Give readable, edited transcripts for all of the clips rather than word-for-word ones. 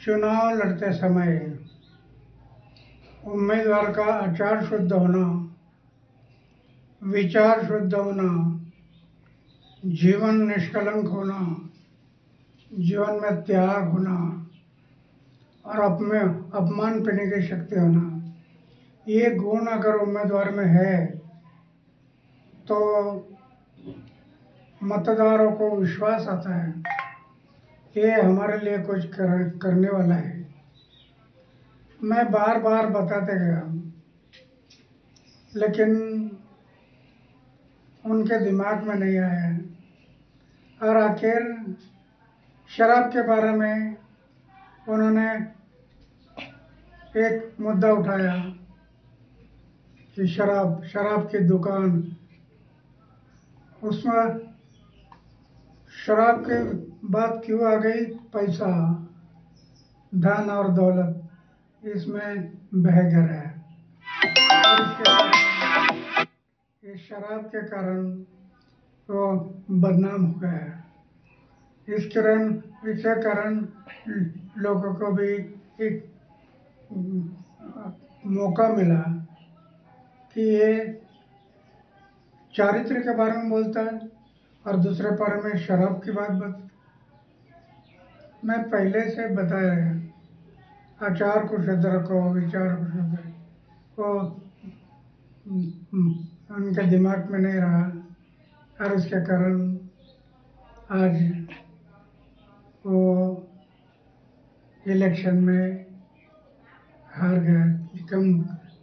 चुनाव लड़ते समय उम्मीदवार का आचार शुद्ध होना, विचार शुद्ध होना, जीवन निष्कलंक होना, जीवन में त्याग होना और अपमान पीने की शक्ति होना, ये गुण अगर उम्मीदवार में है तो मतदारों को विश्वास आता है ये हमारे लिए कुछ करने वाला है। मैं बार बार बताते गया लेकिन उनके दिमाग में नहीं आया और आखिर शराब के बारे में उन्होंने एक मुद्दा उठाया कि शराब की दुकान, उसमें शराब की बात क्यों आ गई? पैसा, धन और दौलत इसमें बह गया है और इस शराब के कारण वो बदनाम हो गया है। इसके कारण लोगों को भी एक मौका मिला कि ये चारित्र के बारे में बोलता है और दूसरे बारे में शराब की बात मैं पहले से बताया है। आचार को शुद्ध रखो, विचार को शुद्ध रखो, उनके दिमाग में नहीं रहा और उसके कारण आज वो इलेक्शन में हार गए,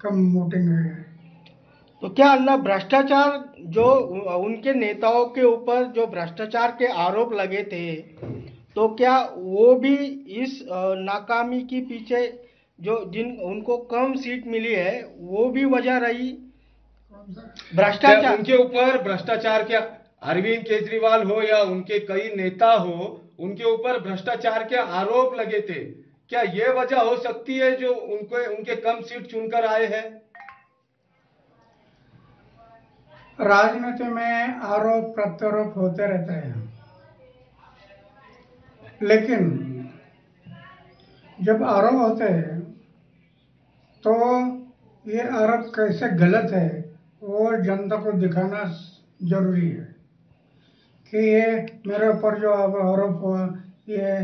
कम वोटिंग हो गए। तो क्या अन्ना भ्रष्टाचार जो उनके नेताओं के ऊपर जो भ्रष्टाचार के आरोप लगे थे, तो क्या वो भी इस नाकामी के पीछे जो उनको कम सीट मिली है वो भी वजह रही? भ्रष्टाचार उनके ऊपर भ्रष्टाचार के अरविंद केजरीवाल हो या उनके कई नेता हो, उनके ऊपर भ्रष्टाचार के आरोप लगे थे। क्या ये वजह हो सकती है जो उनके कम सीट चुनकर आए हैं? राजनीति में आरोप प्रत्यारोप होते रहते हैं, लेकिन जब आरोप होते हैं तो ये आरोप कैसे गलत है वो जनता को दिखाना जरूरी है कि ये मेरे ऊपर जो आरोप हुआ ये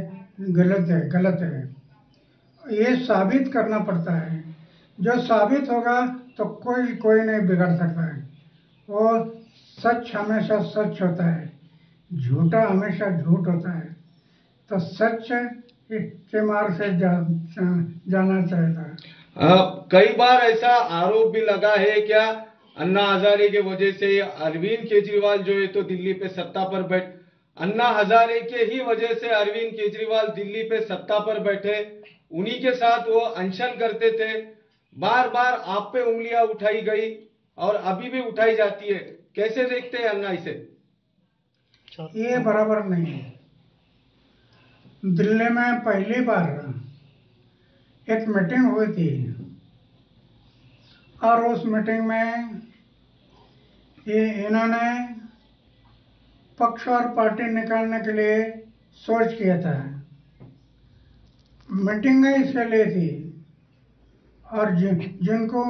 गलत है। ये साबित करना पड़ता है। जो साबित होगा तो कोई नहीं बिगड़ सकता है। वो सच हमेशा सच होता है, झूठा हमेशा झूठ होता है। तो सच के मार्ग से जाना चाहिए। कई बार ऐसा आरोप भी लगा है क्या अन्ना हजारे के वजह से अरविंद केजरीवाल जो है तो दिल्ली पे सत्ता पर अन्ना हजारे के ही वजह से अरविंद केजरीवाल दिल्ली पे सत्ता पर बैठे, उन्हीं के साथ वो अनशन करते थे। बार बार आप पे उंगलियां उठाई गई और अभी भी उठाई जाती है। कैसे देखते हैं अन्ना इसे? ये बराबर नहीं है। दिल्ली में पहली बार एक मीटिंग हुई थी और उस मीटिंग में इन्होंने पक्ष और पार्टी निकालने के लिए सोच किया था। मीटिंग में इसके लिए थी और जिनको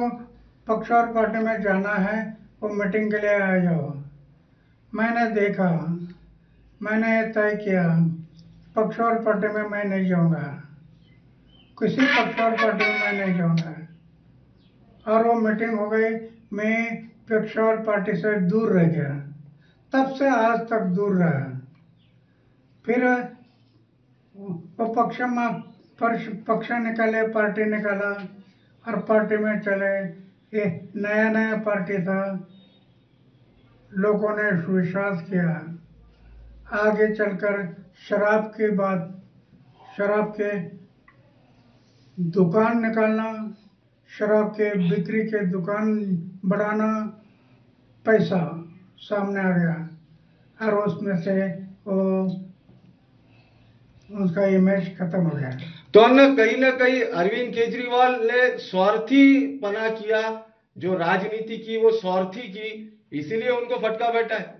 पक्ष और पार्टी में जाना है वो मीटिंग के लिए आ जाओ। मैंने देखा, मैंने तय किया पक्ष और पार्टी में मैं नहीं जाऊंगा, किसी पक्ष और पार्टी में मैं नहीं जाऊंगा। और वो मीटिंग हो गई, मैं पक्ष और पार्टी से दूर रह गया। तब से आज तक दूर रहा। फिर वो पक्ष निकाले, पार्टी निकाला और पार्टी में चले। ये नया पार्टी था, लोगों ने विश्वास किया। आगे चलकर शराब के दुकान निकालना, शराब के बिक्री के दुकान बढ़ाना, पैसा सामने आ गया और उसमें से वो उसका इमेज खत्म हो गया। तो कहीं ना कहीं अरविंद केजरीवाल ने स्वार्थी पना किया, जो राजनीति की वो स्वार्थी की, इसीलिए उनको फटका बैठा है।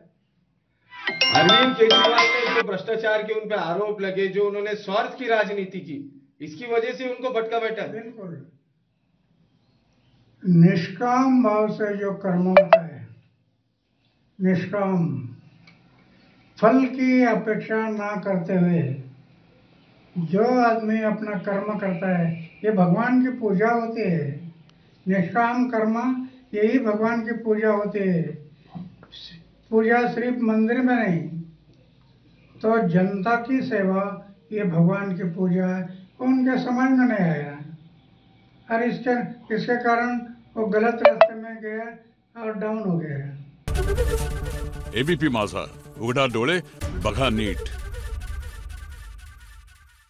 अरविंद केजरीवाल ने जो भ्रष्टाचार के उन पे आरोप लगे, जो उन्होंने स्वार्थ की राजनीति की, इसकी वजह से उनको भटका बैठा है। बिल्कुल। निष्काम भाव से जो कर्म होता है, निष्काम फल की अपेक्षा ना करते हुए जो आदमी अपना कर्म करता है, ये भगवान की पूजा होती है। निष्काम कर्म यही भगवान की पूजा होती है। पूजा सिर्फ मंदिर में नहीं, तो जनता की सेवा ये भगवान की पूजा है। उनके समझ में नहीं आया और इसके कारण वो गलत रास्ते में गया और डाउन हो गया। एबीपी माझा, उघडा डोळे बघा नीट।